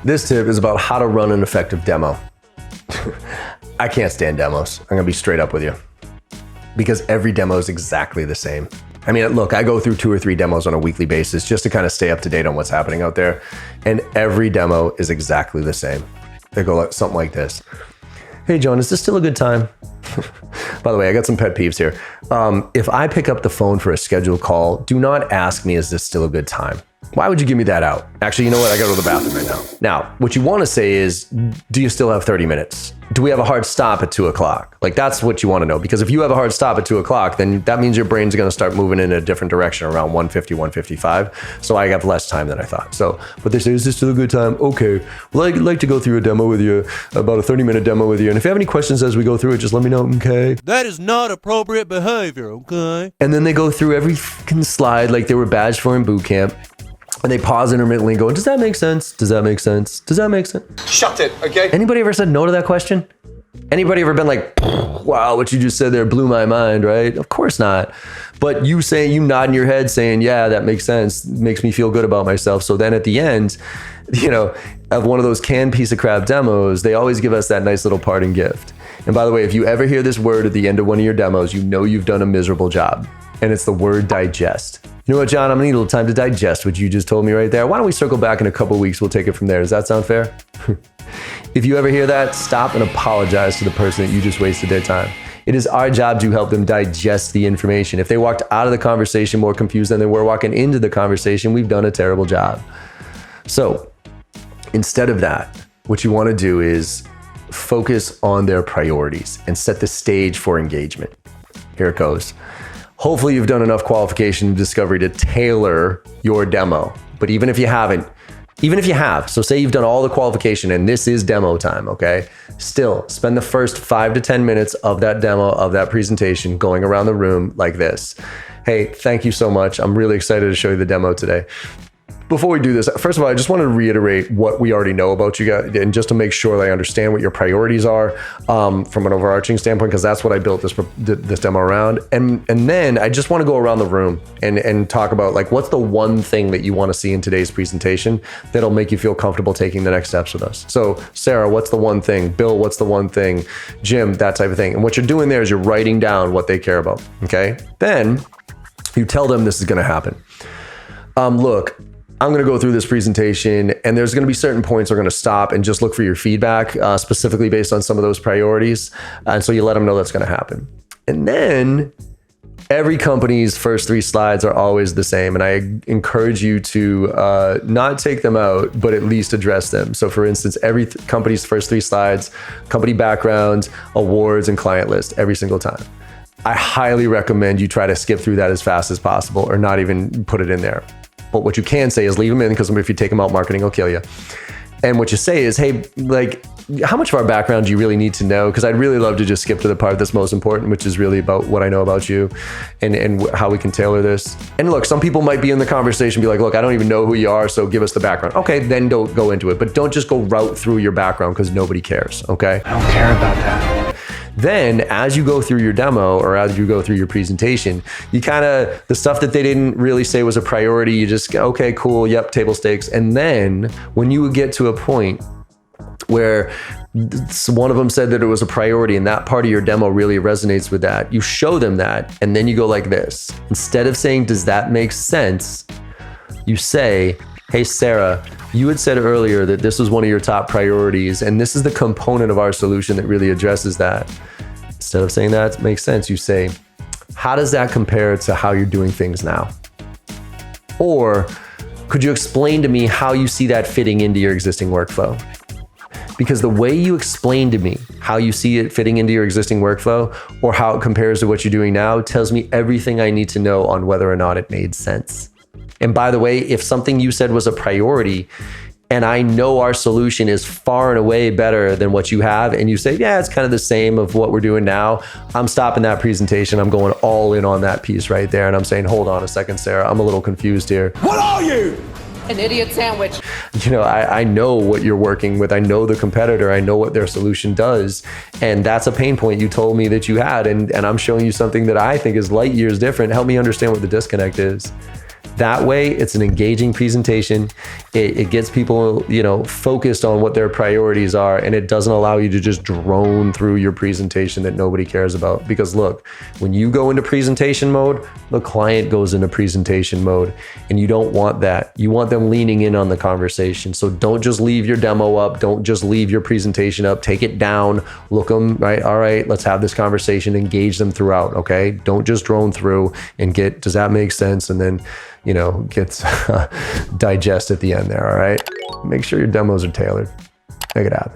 This tip is about how to run an effective demo. I can't stand demos. I'm gonna be straight up with you. Because every demo is exactly the same. I mean, look, I go through 2 or 3 demos on a weekly basis just to kind of stay up to date on what's happening out there. And every demo is exactly the same. They go like something like this. Hey, John, is this still a good time? By the way, I got some pet peeves here. If I pick up the phone for a scheduled call, do not ask me, is this still a good time? Why would you give me that out? Actually, you know what? I gotta go to the bathroom right now. Now, what you wanna say is, do you still have 30 minutes? Do we have a hard stop at 2 o'clock? Like, that's what you wanna know. Because if you have a hard stop at 2 o'clock, then that means your brain's gonna start moving in a different direction around 1:50, 1:55. So I have less time than I thought. So, but they say, is this still a good time? Okay. Well, I'd like to go through a demo with you, about a 30-minute demo with you. And if you have any questions as we go through it, just let me know, okay? That is not appropriate behavior, okay? And then they go through every fucking slide like they were badged for in boot camp. And they pause intermittently and go, does that make sense? Does that make sense? Does that make sense? Shut it, okay? Anybody ever said no to that question? Anybody ever been like, wow, what you just said there blew my mind, right? Of course not. But you nodding your head saying, yeah, that makes sense. Makes me feel good about myself. So then at the end, of one of those canned piece of crap demos, they always give us that nice little parting gift. And by the way, if you ever hear this word at the end of one of your demos, you know you've done a miserable job. And it's the word digest. You know what, John? I'm gonna need a little time to digest what you just told me right there. Why don't we circle back in a couple of weeks? We'll take it from there. Does that sound fair? If you ever hear that, stop and apologize to the person that you just wasted their time. It is our job to help them digest the information. If they walked out of the conversation more confused than they were walking into the conversation, we've done a terrible job. So instead of that, what you wanna do is focus on their priorities and set the stage for engagement. Here it goes. Hopefully you've done enough qualification and discovery to tailor your demo. But even if you haven't, so say you've done all the qualification and this is demo time, okay? Still, spend the first 5 to 10 minutes of that demo, of that presentation, going around the room like this. Hey, thank you so much. I'm really excited to show you the demo today. Before we do this, first of all, I just want to reiterate what we already know about you guys, and just to make sure that I understand what your priorities are from an overarching standpoint, because that's what I built this demo around. And then I just want to go around the room and talk about, like, what's the one thing that you want to see in today's presentation that'll make you feel comfortable taking the next steps with us. So Sarah, what's the one thing? Bill, what's the one thing? Jim, that type of thing. And what you're doing there is you're writing down what they care about, okay? Then you tell them this is going to happen. Look, I'm going to go through this presentation and there's going to be certain points we're going to stop and just look for your feedback, specifically based on some of those priorities. And so you let them know that's going to happen. And then every company's first 3 slides are always the same. And I encourage you to not take them out, but at least address them. So for instance, every company's first 3 slides, company background, awards, and client list every single time. I highly recommend you try to skip through that as fast as possible or not even put it in there. But what you can say is leave them in, because if you take them out, marketing will kill you. And what you say is, hey, like, how much of our background do you really need to know? Because I'd really love to just skip to the part that's most important, which is really about what I know about you and how we can tailor this. And look, some people might be in the conversation, be like, look, I don't even know who you are, so give us the background. Okay, then don't go into it. But don't just go route through your background, because nobody cares, okay? I don't care about that. Then as you go through your demo or as you go through your presentation, you the stuff that they didn't really say was a priority, you just go, okay, cool, yep, table stakes. And then when you get to a point where one of them said that it was a priority and that part of your demo really resonates with that, you show them that, and then you go like this. Instead of saying, does that make sense? You say, hey, Sarah, you had said earlier that this was one of your top priorities, and this is the component of our solution that really addresses that. Instead of saying that makes sense, you say, how does that compare to how you're doing things now? Or could you explain to me how you see that fitting into your existing workflow? Because the way you explain to me how you see it fitting into your existing workflow or how it compares to what you're doing now tells me everything I need to know on whether or not it made sense. And by the way, if something you said was a priority and I know our solution is far and away better than what you have, and you say, yeah, it's kind of the same of what we're doing now, I'm stopping that presentation. I'm going all in on that piece right there. And I'm saying, hold on a second, Sarah, I'm a little confused here. What are you? An idiot sandwich. I know what you're working with. I know the competitor. I know what their solution does. And that's a pain point you told me that you had. And I'm showing you something that I think is light years different. Help me understand what the disconnect is. That way, it's an engaging presentation. It gets people, focused on what their priorities are, and it doesn't allow you to just drone through your presentation that nobody cares about. Because look, when you go into presentation mode, the client goes into presentation mode, and you don't want that. You want them leaning in on the conversation. So don't just leave your demo up. Don't just leave your presentation up. Take it down, look them, right? All right, let's have this conversation, engage them throughout, okay? Don't just drone through and get, does that make sense? And then, gets digest at the end there, all right? Make sure your demos are tailored. Make it happen.